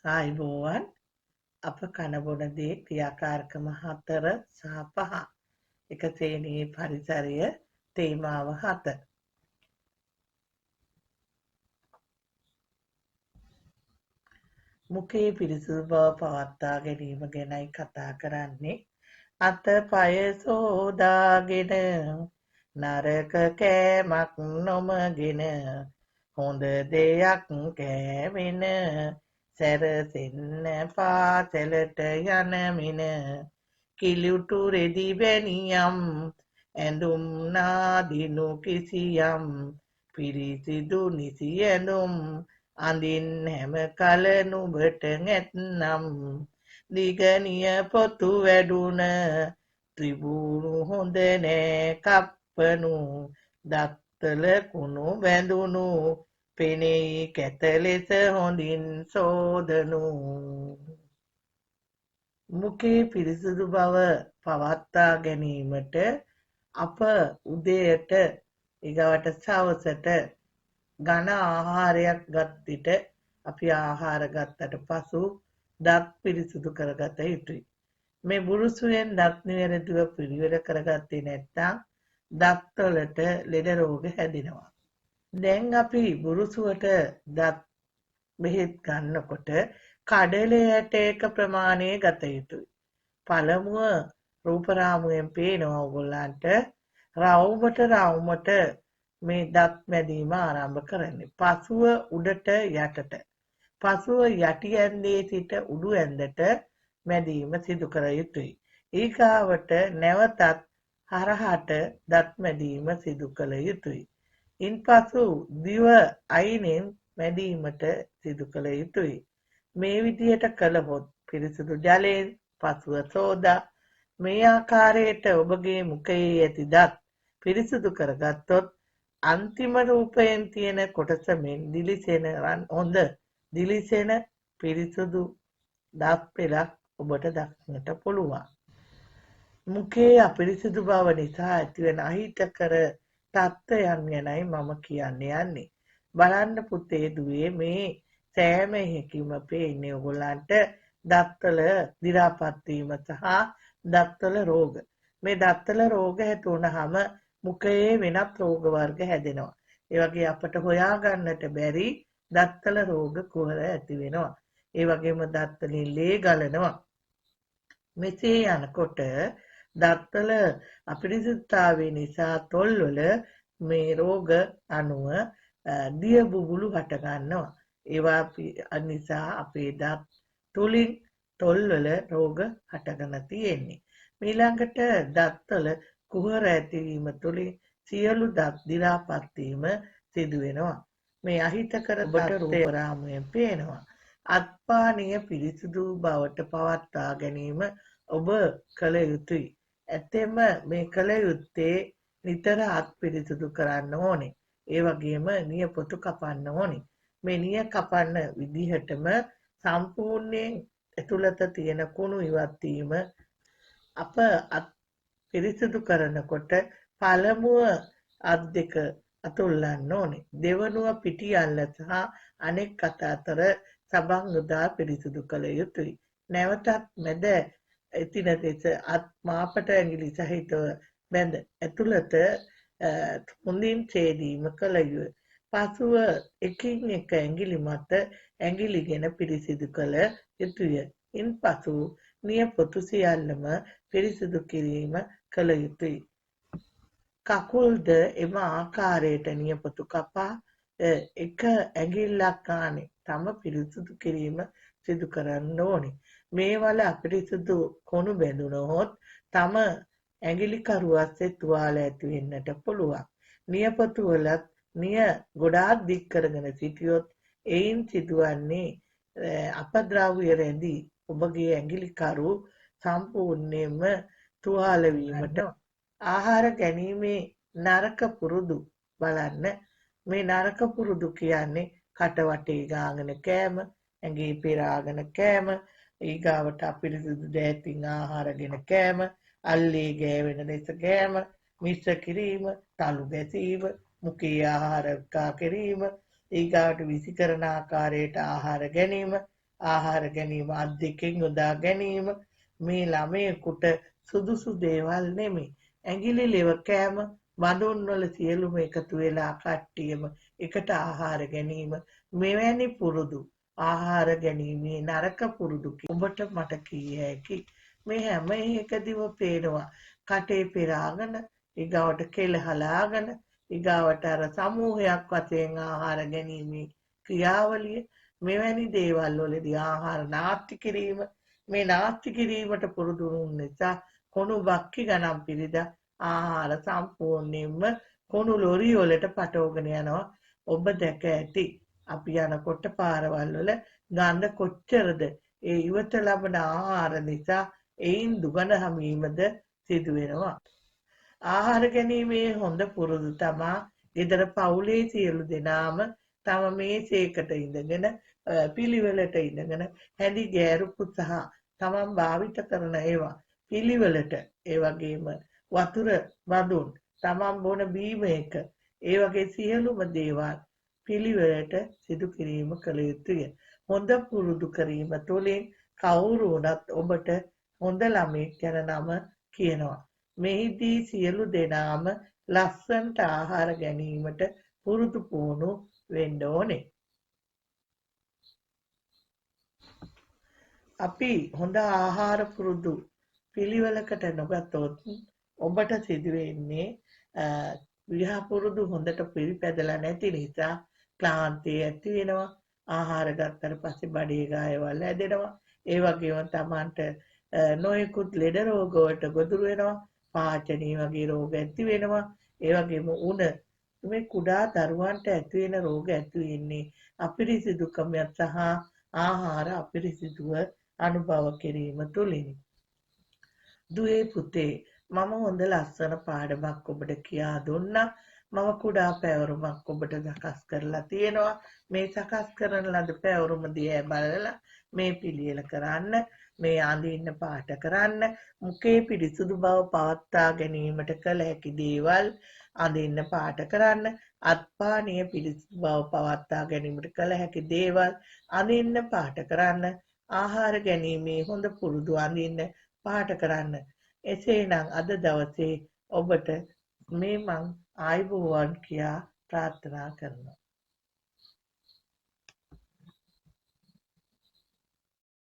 ආයුබෝවන් අප කනබොන දේ ක්‍රියාකාරකම 4 සහ 5 එක ශ්‍රේණියේ පරිසරය තේමාව 7 මුඛයේ පිරිසිදු බව පවත්වා ගැනීම ගැනයි කතා කරන්නේ අත පය සෝදාගෙන නරක කෑමක් නොමගෙන හොඳ දෙයක් කෑවෙන සැරසෙන්න පාසලට යන මින කිලුටු රෙදි වැනියම් ඇඳුම් නාදිනු කිසියම් පිරිසිදු නිසි ඇඳුම් අඳින් හැම කල නුඹට නැත්නම් දිගනිය පොතු වැඩුණ ත්‍රිබුණු හොඳ නෑ කප්පනු දත්තල කුණු බැඳුණු පෙනෙයි කැත ලෙස හොඳින් සෝදනු මුඛයේ පිරිසිදු බව පවත්වා ගැනීමට අප උදේට ඊගවට සවසට ඝන ආහාරයක් ගත් විට අපි ආහාර ගත්තට පසු දත් පිරිසිදු කරගත යුතුයි. මේ බුරුසුවෙන් දත් නිවැරදිව පිළිවෙල කරගත්තේ නැත්නම් දත්වලට ලෙඩ රෝග හැදෙනවා. දැන් අපි බුරුසුවට දත් බෙහෙත් ගන්නකොට කඩලයට එක ප්‍රමාණය ගත යුතුයි. පළමුව රූපරාමුවෙන් පේනවා ඔයගොල්ලන්ට රවුමට මේ දත් මැදීම ආරම්භ කරන්නේ. පසුව උඩට යටට. පසුව යටි ඇන්දේ සිට උඩු ඇන්දට මැදීම සිදු කර යුතුයි. ඊගාවට නැවතත් හරහට දත් මැදීම සිදු කළ යුතුයි. ඉන්පසු දිව අයිනෙන් මැදීමට සිදු කළ යුතුයි. මේ විදිහට කළහොත් පිරිසිදු ජලයෙන් පසුව සෝදා මේ ආකාරයට ඔබගේ මුඛයේ ඇති දත් පිරිසිදු කරගත්තොත් අන්තිම රූපයෙන් තියෙන කොටස මෙන් දිලිසෙන හොඳ දිලිසෙන පිරිසිදු දත් පෙළක් ඔබට දක්නට පුළුවන්. මුඛයේ අපිරිසිදු බව නිසා ඇතිවන අහිතකර තත්ත්වයන් ගැනයි මම කියන්න යන්නේ. බලන්න පුතේ දුවේ මේ සෑම එකකින්ම පේන්නේ ඔයගොල්ලන්ට දත්වල දි รา පත් වීම සහ දත්වල රෝග. මේ දත්වල රෝග ඇති වුනහම මුඛයේ වෙනත් රෝග වර්ග හැදෙනවා. ඒ වගේ අපට හොයාගන්නට බැරි දත්වල රෝග කුහර ඇති වෙනවා. ඒ වගේම දත්වලින් ලේ ගලනවා. මෙසේ යනකොට දත්වල අපිරිසිදුතාවය නිසා තොල්වල මේ රෝග අණුව දිය බුබුලු හට ගන්නවා. ඒවා නිසා අපේ දත් තුලින් තොල්වල රෝග හටගෙන තියෙන්නේ. ඊළඟට දත්වල කුහර ඇතිවීම තුළින් සියලු දත් දි รา පත් වීම සිදු වෙනවා. මේ අහිතකර ඔබට රූපරාමුවෙන් පේනවා. අත්පානීය පිරිසිදු බවට පවත්වා ගැනීම ඔබ කළ යුතුයි. ඇත්තෙම මේ කළ යුත්තේ නිතර අත් පිරිසිදු කරන්න ඕනේ. ඒ වගේම නියපොතු කපන්න ඕනේ. මේ නිය කපන්න විදිහටම සම්පූර්ණයෙන් ඇතුළත තියෙන කුණු ඉවත් වීම අප අත් පිරිසිදු කරනකොට පළමුව අත් දෙක අතුල්ලන්න ඕනේ. දෙවනුව පිටි අල්ල සහ අනෙක් අත අතර සබන් යොදා පිරිසිදු කළ යුතුයි. නැවතත් මැද එතින දෙස අත් මාපට ඇඟිලි සහිතව බැඳ ඇතුළත හොඳින් ඡේදීම කළ යුතුයි. පසුව එකින් එක ඇඟිලි මත ඇඟිලිගෙන පිරිසිදු කළ යුතුය. ඉන්පසු නියපොතු සියල්ලම පිරිසිදු කිරීම කළ යුතුයි. කකුල්ද එම ආකාරයට නියපොතු කපා එක ඇඟිල්ලක් ගානේ තම පිරිසිදු කිරීම සිදු කරන්න ඕනේ. මේ වල අපිරිසිදු කොණු බැඳුනොත් තම ඇඟිලි කරුවස්සේ තුවාල ඇති වෙන්නට පුළුවන්. නියපොතු වලත් නිය ගොඩාක් දික් කරගෙන සිටියොත් එයින් සිදුවන්නේ අපද්‍රව්‍ය රැඳී ඔබගේ ඇඟිලි කරු සම්පූර්ණයෙන්ම තුවාල වීමට ආහාර ගැනීමේ නරක පුරුදු බලන්න. මේ නරක පුරුදු කියන්නේ කට වටේ ගාගෙන කෑම, ඇඟේ පෙරාගෙන කෑම, ඊගාවට අපිරිසිදු දෑතින් ආහාරගෙන කෑම, අල්ලේ ගෑවෙන ලෙස කෑම, මිශ්‍ර කිරීම, තලු ගැසීම, මුඛයේ ආහාර කා කිරීම, ඊගාවට විසි කරන ආකාරයට ආහාර ගැනීම ආහාර ගැනීම අත් දෙකෙන් යොදා ගැනීම මේ ළමයෙකුට සුදුසු දේවල් නෙමෙයි. ඇඟිලි ලෙව කෑම බඳුන් වල සියලුම එකතු වෙලා කට්ටියම එකට ආහාර ගැනීම මෙවැනි පුරුදු ආහාර ගැනීමේ නරක පුරුදු ඔබට මට කිය හැකි. මේ හැම එකදීම පේනවා කටේ පෙරාගෙන ඊගාවට කෙල හලාගෙන ඊගාවට අර සමූහයක් වශයෙන් ආහාර ගැනීමේ ක්‍රියාවලිය මෙවැනි දේවල් වලදී ආහාර නාස්ති කිරීම මේ නාස්ති කිරීමට පුරුදු වුන නිසා කොණු බක්කි ගණන් පිරිදා ආහාර සම්පූර්ණයෙන්ම කොණු ලොරි වලට පටවගෙන යනවා. ඔබ දැක ඇති අපි යනකොට පාරවල් වල ගඳ කොච්චරද ඒ ඉවත ලබන ආහාර නිසා එයින් දුගඳ හැමීමද සිදු වෙනවා. ආහාර ගැනීමේ හොඳ පුරුදු තමා ගෙදර පවුලේ සියලු දෙනාම තම මේසයකට ඉඳගෙන පිළිවෙලට ඉඳගෙන හැඳි ගෑරුපු සහ තමන් භාවිත කරන ඒවා පිළිවෙලට ඒ වගේම වතුර බඳුන් තමන් බොන බීම එක ඒ වගේ සියලුම දේවල් පිළිවෙලට සිදු කිරීම කළ යුතුය. හොඳ පුරුදු කිරීම තුළින් කවුරු වුණත් ඔබට හොඳ ළමෙක් යන නම කියනවා. මෙහිදී සියලු දෙනාම ලස්සනට ආහාර ගැනීමට පුරුදු පුහුණු වෙන්න ඕනේ. අපි හොඳ ආහාර පුරුදු පිළිවෙලකට නොගතොත් ඔබට සිදුවෙන්නේ විහාපුරුදු හොඳට පිළිපැදලා නැති නිසා ක්ලාන්තිය ඇති වෙනවා. ආහාර ගත්තට පස්සේ බඩේ ගායවල් හැදෙනවා. ඒ වගේම තමන්ට නොයෙකුත් ලෙඩ රෝග වලට ගොදුරු වෙනවා. පාචනී වගේ රෝග ඇති වෙනවා. ඒ වගේම උණ මේ කුඩා දරුවන්ට ඇති වෙන රෝග ඇති වෙන්නේ අපිරිසිදුකම සහ ආහාර අපිරිසිදුව අනුභව කිරීම තුළිනි. දුවේ පුතේ මම හොඳ ලස්සන පාඩමක් ඔබට කියා දුන්නා. මම කුඩා පැවරුමක් ඔබට සකස් කරලා තියෙනවා. මේ සකස් කරන ලද පැවරුම දිහා බලලා මේ පිළියෙල කරන්න, මේ අඳින්න පාට කරන්න, මුඛේ පිරිසුදු බව පවත්වා ගැනීමට කළ හැකි දේවල් අඳින්න පාට කරන්න, අත්පානීය පිරිසුදු බව පවත්වා ගැනීමට කළ හැකි දේවල් අඳින්න පාට කරන්න, ආහාර ගැනීමේ හොඳ පුරුදු අඳින්න පාට කරන්න. එසේනම් අද දවසේ ඔබට මේ මං ආයුබෝවන් කියා ප්‍රාර්ථනා කරනවා.